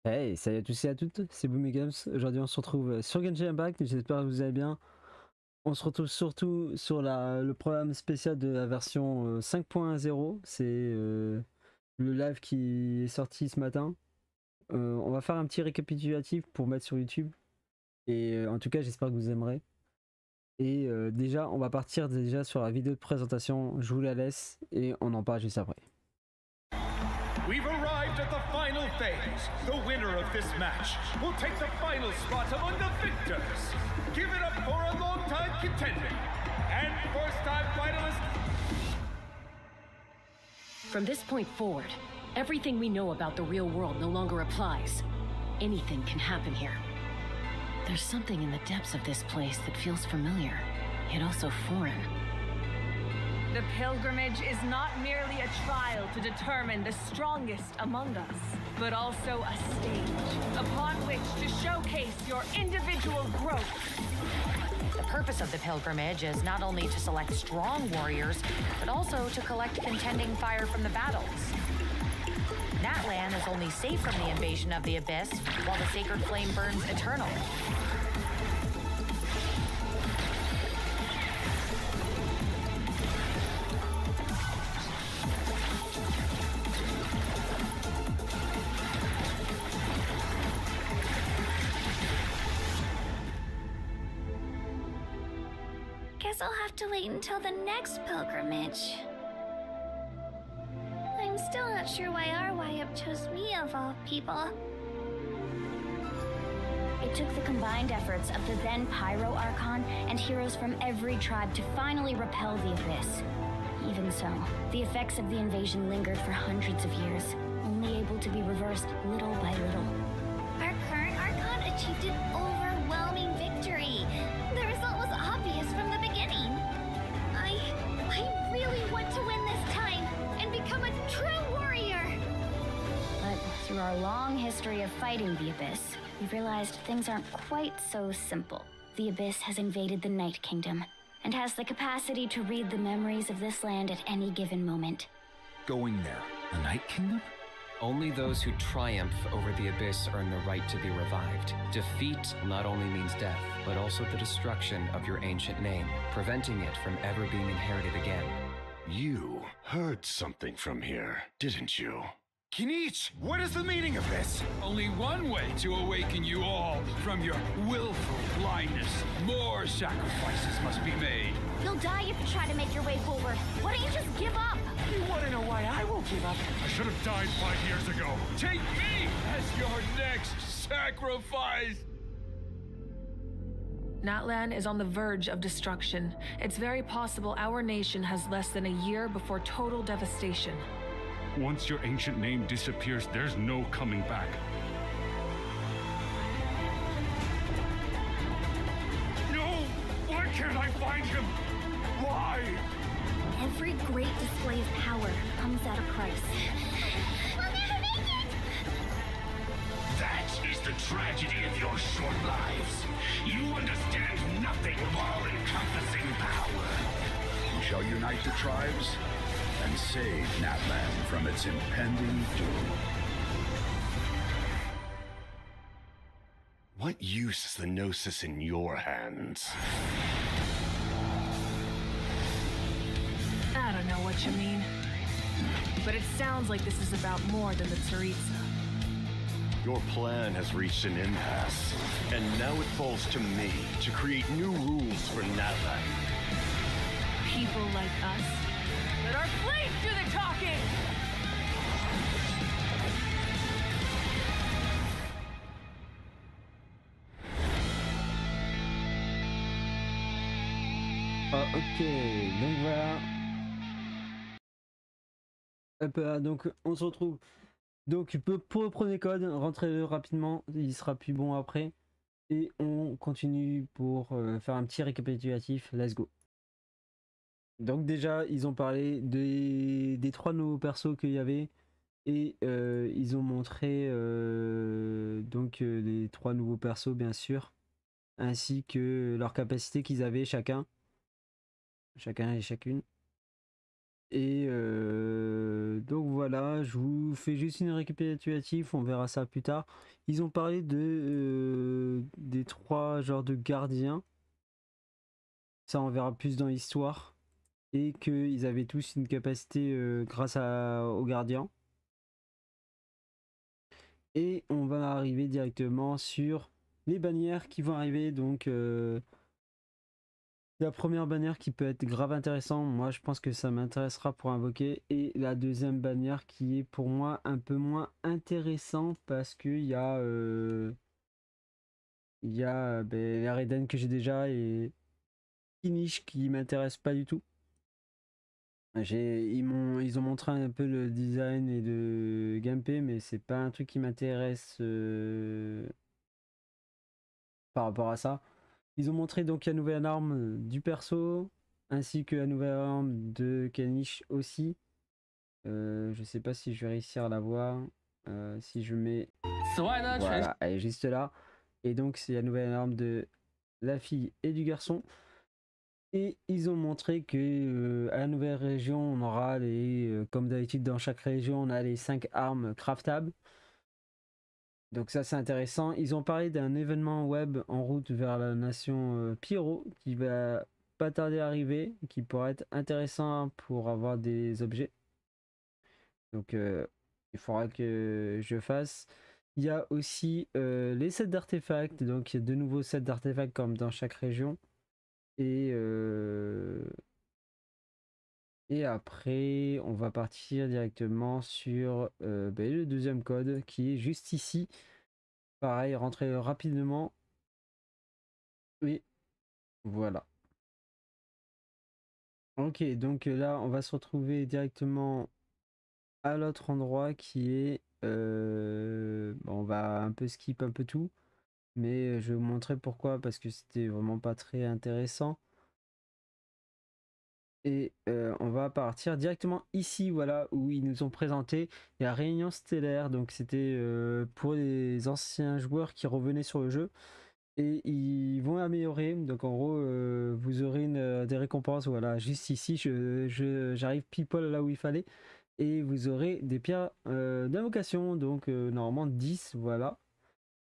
Hey, salut à tous et à toutes, c'est Boomegams. Aujourd'hui on se retrouve sur Genshin Impact, j'espère que vous allez bien. On se retrouve surtout sur le programme spécial de la version 5.0, c'est le live qui est sorti ce matin. On va faire un petit récapitulatif pour mettre sur YouTube, et en tout cas j'espère que vous aimerez. Et déjà on va partir déjà sur la vidéo de présentation, je vous la laisse et on en parle juste après. We've arrived at the final phase. The winner of this match will take the final spot among the victors. Give it up for a long-time contender and first-time finalist. From this point forward, everything we know about the real world no longer applies. Anything can happen here. There's something in the depths of this place that feels familiar, yet also foreign. The pilgrimage is not merely a trial to determine the strongest among us, but also a stage upon which to showcase your individual growth. The purpose of the pilgrimage is not only to select strong warriors, but also to collect contending fire from the battles. Natlan is only safe from the invasion of the Abyss, while the sacred flame burns eternally. Guess I'll have to wait until the next pilgrimage. I'm still not sure why Arwayab chose me of all people. It took the combined efforts of the then Pyro Archon and heroes from every tribe to finally repel the Abyss. Even so, the effects of the invasion lingered for hundreds of years, only able to be reversed little by little. Our current Archon achieved an overwhelming victory. The result was obvious from the beginning. I really want to win this time and become a true warrior. But through our long history of fighting the Abyss, we've realized things aren't quite so simple. The Abyss has invaded the Night Kingdom and has the capacity to read the memories of this land at any given moment. Going there, the Night Kingdom? Only those who triumph over the Abyss earn the right to be revived. Defeat not only means death, but also the destruction of your ancient name, preventing it from ever being inherited again. You heard something from here, didn't you? Kinich, what is the meaning of this? Only one way to awaken you all from your willful blindness. More sacrifices must be made. You'll die if you try to make your way forward. Why don't you just give up? You want to know why I won't give up? I should have died 5 years ago. Take me as your next sacrifice! Natlan is on the verge of destruction. It's very possible our nation has less than a year before total devastation. Once your ancient name disappears, there's no coming back. No! Why can't I find him? Why? Every great display of power comes at a price. We'll never make it! That is the tragedy of your short lives. You understand nothing of all-encompassing power. We shall unite the tribes and save Natlan from its impending doom. What use is the Gnosis in your hands? I don't know what you mean. But it sounds like this is about more than the Tsaritsa. Your plan has reached an impasse, and now it falls to me to create new rules for Natlan. People like us. Let our flames do the talking! Ah, ok, donc voilà. Hop, donc on se retrouve. Donc pour le premier code, rentrez-le rapidement, il sera plus bon après. Et on continue pour faire un petit récapitulatif, let's go. Donc déjà, ils ont parlé des 3 nouveaux persos qu'il y avait. Et ils ont montré donc les 3 nouveaux persos bien sûr. Ainsi que leurs capacités qu'ils avaient chacun et chacune. Et donc voilà, je vous fais juste une récapitulative, on verra ça plus tard. Ils ont parlé des 3 genres de gardiens. Ça, on verra plus dans l'histoire. Et qu'ils avaient tous une capacité grâce aux gardiens. Et on va arriver directement sur les bannières qui vont arriver. Donc la première bannière qui peut être grave intéressant, moi je pense que ça m'intéressera pour invoquer. Et la deuxième bannière qui est pour moi un peu moins intéressant parce qu'il y a la Raiden que j'ai déjà et Finish qui m'intéresse pas du tout. Ils ont montré un peu le design et le gameplay, mais c'est pas un truc qui m'intéresse par rapport à ça. Ils ont montré donc la nouvelle arme du perso, ainsi que la nouvelle arme de Kanish aussi. Je sais pas si je vais réussir à la voir. Si je mets... Voilà, elle est juste là. Et donc c'est la nouvelle arme de la fille et du garçon. Et ils ont montré que à la nouvelle région, on aura comme d'habitude dans chaque région, on a les 5 armes craftables. Donc ça c'est intéressant. Ils ont parlé d'un événement web en route vers la nation Pyro qui va pas tarder à arriver, qui pourrait être intéressant pour avoir des objets. Donc il faudra que je fasse. Il y a aussi les sets d'artefacts. Donc il y a de nouveaux sets d'artefacts comme dans chaque région. Et après, on va partir directement sur le deuxième code qui est juste ici. Pareil, rentrer rapidement. Oui, voilà. Ok, donc là, on va se retrouver directement à l'autre endroit qui est... on va un peu skip un peu tout. Mais je vais vous montrer pourquoi, parce que c'était vraiment pas très intéressant. Et on va partir directement ici, voilà, où ils nous ont présenté la réunion stellaire. Donc c'était pour les anciens joueurs qui revenaient sur le jeu. Et ils vont améliorer. Donc en gros, vous aurez des récompenses. Voilà, juste ici, j'arrive pile poil là où il fallait. Et vous aurez des pierres d'invocation. Donc normalement 10, voilà.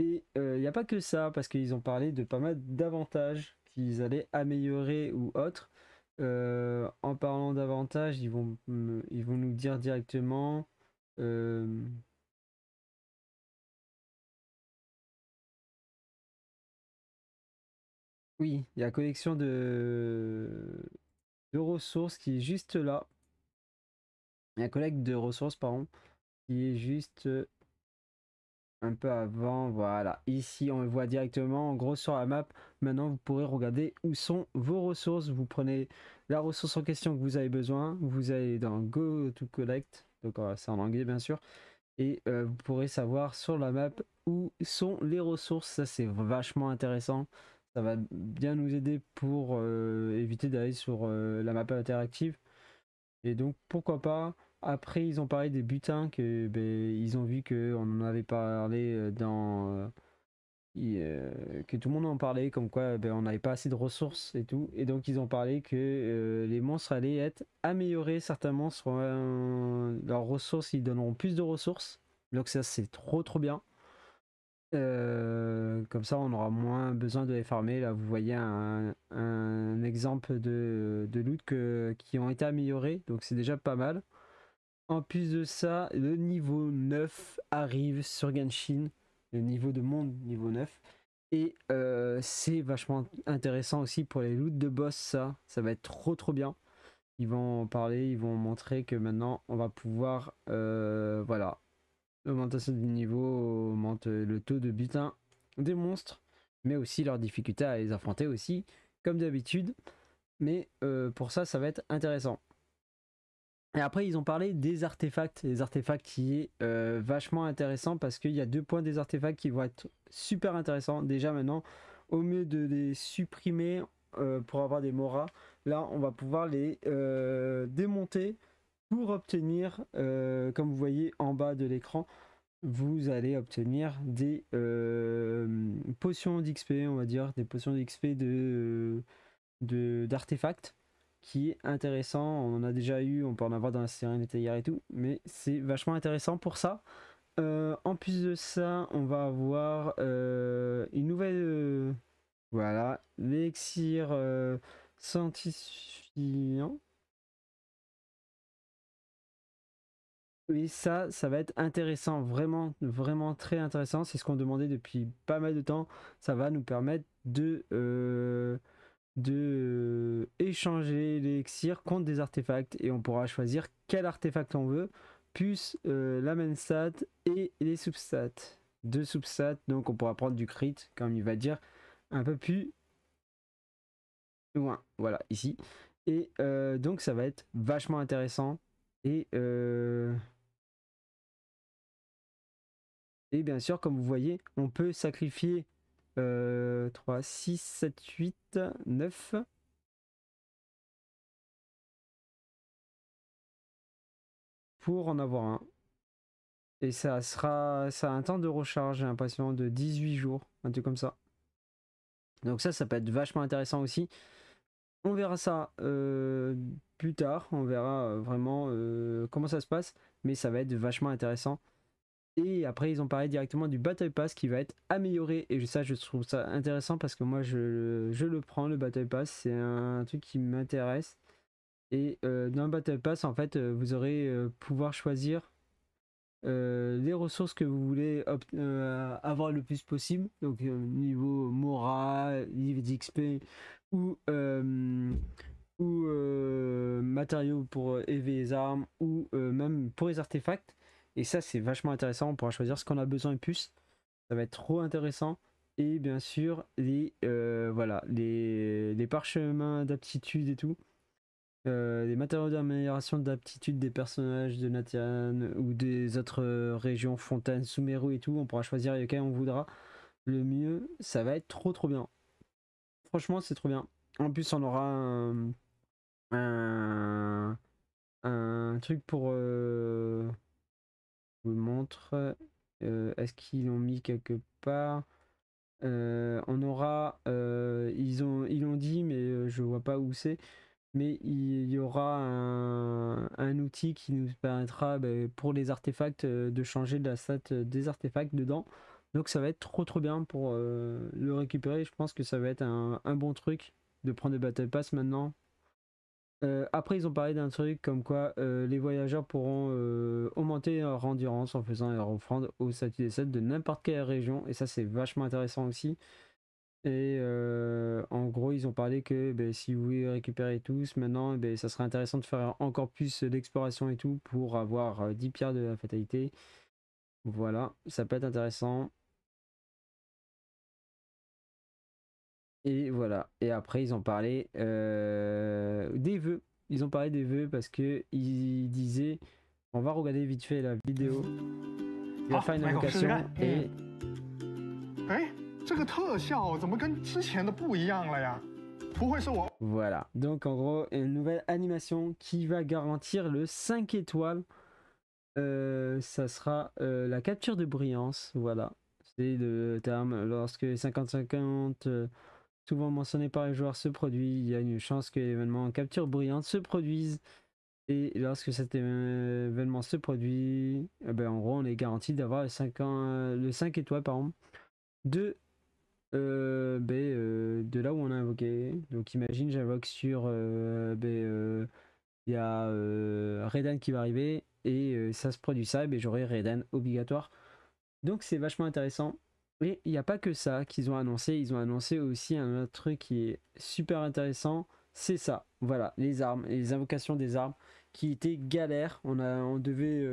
Et il n'y a pas que ça, parce qu'ils ont parlé de pas mal d'avantages qu'ils allaient améliorer ou autres. En parlant d'avantages, ils vont nous dire directement oui, il y a la collection de ressources qui est juste là. La collecte de ressources, pardon, qui est juste un peu avant. Voilà, ici on le voit directement en gros sur la map. Maintenant vous pourrez regarder où sont vos ressources. Vous prenez la ressource en question que vous avez besoin, vous allez dans Go to Collect, donc c'est en anglais bien sûr, et vous pourrez savoir sur la map où sont les ressources. Ça c'est vachement intéressant, ça va bien nous aider pour éviter d'aller sur la map interactive. Et donc pourquoi pas. Après ils ont parlé des butins que ils ont vu qu'on en avait parlé que tout le monde en parlait, comme quoi on n'avait pas assez de ressources et tout. Et donc ils ont parlé que les monstres allaient être améliorés, certains monstres leurs ressources, ils donneront plus de ressources. Donc ça c'est trop bien. Comme ça on aura moins besoin de les farmer. Là vous voyez un exemple de loot qui ont été améliorés, donc c'est déjà pas mal. En plus de ça, le niveau 9 arrive sur Genshin, le niveau de monde niveau 9. Et c'est vachement intéressant aussi pour les loots de boss, ça va être trop bien. Ils vont en parler, ils vont montrer que maintenant on va pouvoir, voilà, l'augmentation du niveau augmente le taux de butin des monstres, mais aussi leur difficulté à les affronter aussi, comme d'habitude. Mais pour ça, ça va être intéressant. Et après ils ont parlé des artefacts, les artefacts qui est vachement intéressant parce qu'il y a 2 points des artefacts qui vont être super intéressants. Déjà maintenant, au mieux de les supprimer pour avoir des moras, là on va pouvoir les démonter pour obtenir, comme vous voyez en bas de l'écran, vous allez obtenir des potions d'XP, on va dire, des potions d'XP d'artefacts. qui est intéressant. On en a déjà eu, on peut en avoir dans la Sérénité hier et tout, mais c'est vachement intéressant pour ça. En plus de ça, on va avoir une nouvelle... voilà, l'élixir sanctifiant. Oui, ça va être intéressant, vraiment, vraiment très intéressant. C'est ce qu'on demandait depuis pas mal de temps. Ça va nous permettre de échanger l'élixir contre des artefacts et on pourra choisir quel artefact on veut, plus la main stat et les substats. 2 substats, donc on pourra prendre du crit, comme il va dire, un peu plus loin. Voilà, ici. Et donc ça va être vachement intéressant. Et bien sûr, comme vous voyez, on peut sacrifier 3, 6, 7, 8, 9. Pour en avoir un. Et ça a un temps de recharge, j'ai l'impression, de 18 jours, un truc comme ça. Donc ça peut être vachement intéressant aussi. On verra ça plus tard, on verra vraiment comment ça se passe, mais ça va être vachement intéressant. Et après ils ont parlé directement du Battle Pass qui va être amélioré, et ça je trouve ça intéressant parce que moi je le prends, le Battle Pass, c'est un truc qui m'intéresse. Et dans le Battle Pass en fait vous aurez pouvoir choisir les ressources que vous voulez avoir le plus possible, donc niveau moral, niveau d'XP ou matériaux pour élever les armes ou même pour les artefacts. Et ça c'est vachement intéressant, on pourra choisir ce qu'on a besoin de plus, ça va être trop intéressant. Et bien sûr les parchemins d'aptitude et tout, les matériaux d'amélioration d'aptitude des personnages de Natian ou des autres régions, Fontaine, Sumeru et tout, on pourra choisir lequel on voudra. Le mieux, ça va être trop bien. Franchement, c'est trop bien. En plus, on aura un truc pour... je vous le montre. Est-ce qu'ils l'ont mis quelque part? On aura... ils l'ont dit, mais je vois pas où c'est. Mais il y aura un outil qui nous permettra pour les artefacts de changer de la stat des artefacts dedans. Donc ça va être trop bien pour le récupérer. Je pense que ça va être un bon truc de prendre des Battle Pass maintenant. Après ils ont parlé d'un truc comme quoi les voyageurs pourront augmenter leur endurance en faisant leur offrande au statut des 7 de n'importe quelle région. Et ça c'est vachement intéressant aussi. Et en gros ils ont parlé que si vous voulez récupérer tous maintenant, ça serait intéressant de faire encore plus d'exploration et tout pour avoir 10 pierres de la fatalité. Voilà, ça peut être intéressant. Et voilà, et après ils ont parlé des vœux. Ils ont parlé des vœux parce que ils disaient, on va regarder vite fait la vidéo, il va faire une invocation et... 这个特效怎么跟之前的不一样了呀？不会是我？ Voilà, donc en gros, une nouvelle animation qui va garantir le 5 étoiles. Ça sera la capture de brillance. Voilà, c'est le terme. Lorsque 50-50, souvent mentionné par les joueurs, se produit, il y a une chance que l'événement capture brillante se produise. Et lorsque cet événement se produit, en gros, on est garanti d'avoir le 5 étoiles par exemple de là où on a invoqué. Donc imagine j'invoque sur il y a Raiden qui va arriver et ça se produit ça, et j'aurai Raiden obligatoire. Donc c'est vachement intéressant. Et il n'y a pas que ça qu'ils ont annoncé, ils ont annoncé aussi un autre truc qui est super intéressant, c'est ça, voilà, les armes, les invocations des armes qui étaient galères. On devait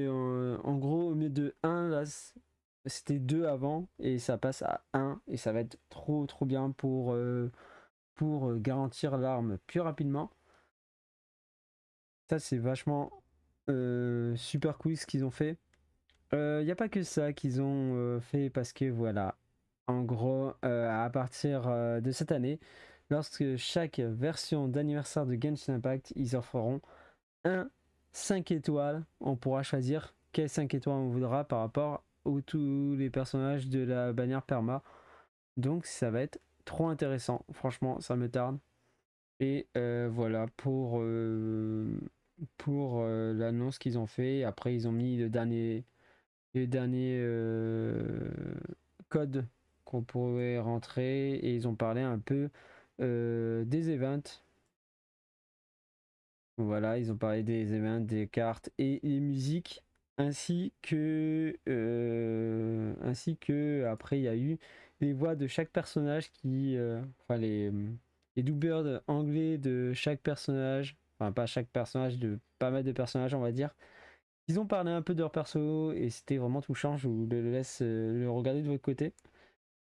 en gros au mieux de 1 là c'était 2 avant et ça passe à 1 et ça va être trop bien pour garantir l'arme plus rapidement. Ça c'est vachement super cool ce qu'ils ont fait. Il n'y a pas que ça qu'ils ont fait parce que voilà, en gros à partir de cette année, lorsque chaque version d'anniversaire de Genshin Impact, ils offreront un 5 étoiles. On pourra choisir quel 5 étoiles on voudra par rapport tous les personnages de la bannière perma. Donc ça va être trop intéressant, franchement, ça me tarde. Et voilà pour l'annonce qu'ils ont fait. Après, ils ont mis le dernier code qu'on pourrait rentrer et ils ont parlé un peu des events. Voilà, ils ont parlé des events, des cartes et les musiques, ainsi que après il y a eu les voix de chaque personnage enfin les doubleurs anglais de chaque personnage, enfin pas chaque personnage, de pas mal de personnages on va dire. Ils ont parlé un peu de leur perso et c'était vraiment touchant, je vous le laisse le regarder de votre côté.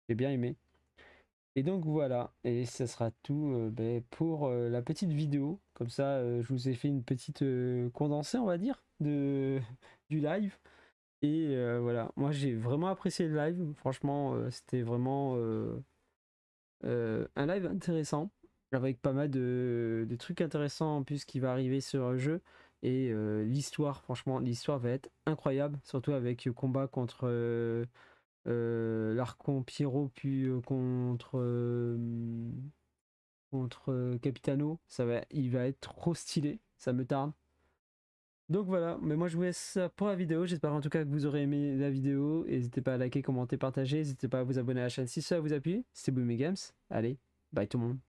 J'ai bien aimé. Et donc voilà, et ça sera tout pour la petite vidéo. Comme ça, je vous ai fait une petite condensée, on va dire, du live. Et voilà, moi j'ai vraiment apprécié le live. Franchement, c'était vraiment un live intéressant, avec pas mal de trucs intéressants en plus qui va arriver sur le jeu. Et l'histoire, franchement, l'histoire va être incroyable, surtout avec le combat contre... l'Archon Pyro puis contre Capitano, il va être trop stylé, ça me tarde. Donc voilà, mais moi je vous laisse ça pour la vidéo, j'espère en tout cas que vous aurez aimé la vidéo, n'hésitez pas à liker, commenter, partager, n'hésitez pas à vous abonner à la chaîne si ça vous a plu, c'était Boomy Games, allez, bye tout le monde.